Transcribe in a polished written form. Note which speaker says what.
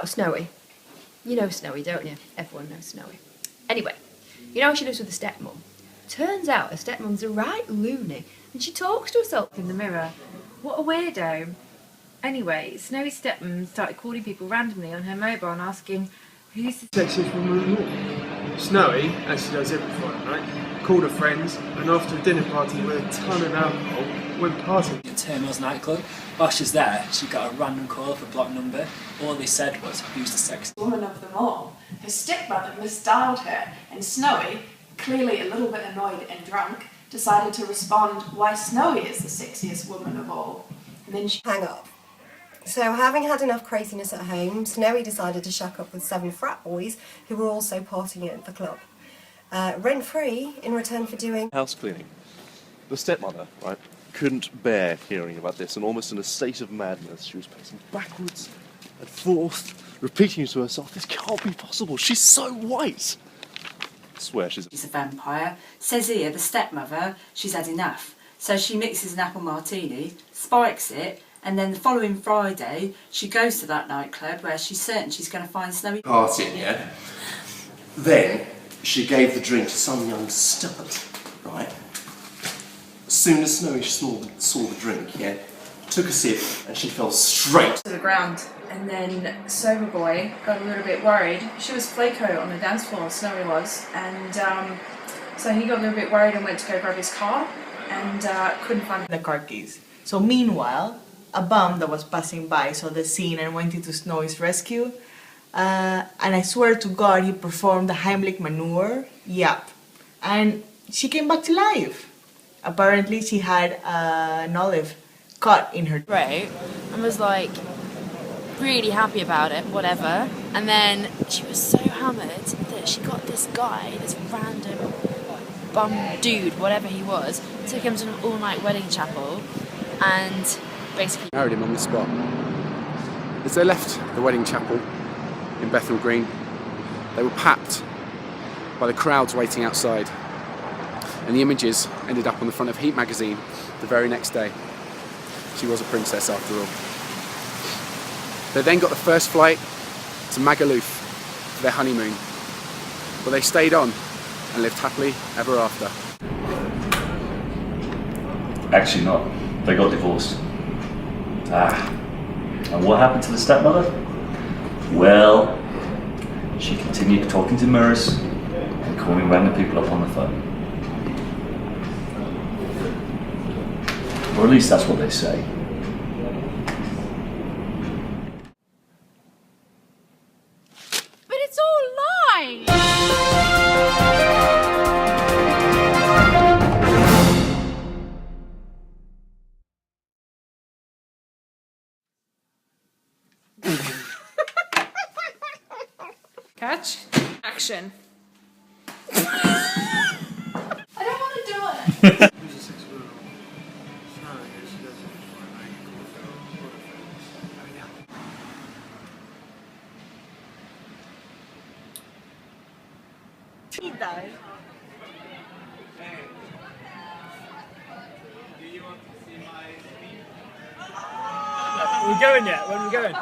Speaker 1: about Snowy. You know Snowy, don't you? Everyone knows Snowy. Anyway, you know how she lives with a stepmom? Turns out her stepmom's a right loony, and she talks to herself in the mirror. What a weirdo. Anyway, Snowy's stepmom started calling people randomly on her mobile and asking, who's the
Speaker 2: sexiest woman in the world? Snowy, as she does every Friday night, called her friends, and after a dinner party with a ton of alcohol, went partying.
Speaker 3: At Turmoil's nightclub, while she was there, she got a random call off a block number. All they said was, who's the sexiest
Speaker 4: woman of them all? Her stepmother misdialed her, and Snowy, clearly a little bit annoyed and drunk, decided to respond, why Snowy is the sexiest woman of all. And then she
Speaker 5: hang up. So, having had enough craziness at home, Snowy decided to shack up with 7 frat boys who were also partying at the club. Rent-free in return for doing
Speaker 6: house cleaning. The stepmother, right, couldn't bear hearing about this, and almost in a state of madness, she was pacing backwards and forth, repeating to herself, this can't be possible, she's so white! I swear she's
Speaker 7: a vampire. Says here, the stepmother, she's had enough. So she mixes an apple martini, spikes it, and then the following Friday, she goes to that nightclub where she's certain she's going to find Snowy.
Speaker 8: Partying, yeah? Then she gave the drink to some young stud, right? As soon as Snowy saw the drink, yeah, took a sip and she fell straight
Speaker 4: to the ground. And then Sober Boy got a little bit worried. She was Flaco on the dance floor, Snowy was, and so he got a little bit worried and went to go grab his car and couldn't find
Speaker 9: the car keys. So meanwhile, a bum that was passing by saw the scene and went into Snowy's rescue. And I swear to God, he performed the Heimlich maneuver. Yep. And she came back to life. Apparently, she had an olive cut in her
Speaker 10: throat and was like really happy about it, whatever. And then she was so hammered that she got this guy, this random bum dude, whatever he was, took him to an all-night wedding chapel and basically
Speaker 11: married him on the spot. As they left the wedding chapel in Bethnal Green, they were packed by the crowds waiting outside, and the images ended up on the front of Heat magazine the very next day. She was a princess after all. They then got the first flight to Magaluf for their honeymoon, but they stayed on and lived happily ever after.
Speaker 12: Actually not. They got divorced. And what happened to the stepmother? Well, she continued talking to mirrors and calling random people up on the phone. Or at least that's what they say.
Speaker 10: But it's all lies!
Speaker 4: Catch. Action. I don't want to do it.
Speaker 9: He died.
Speaker 3: Are we going yet? When are we going?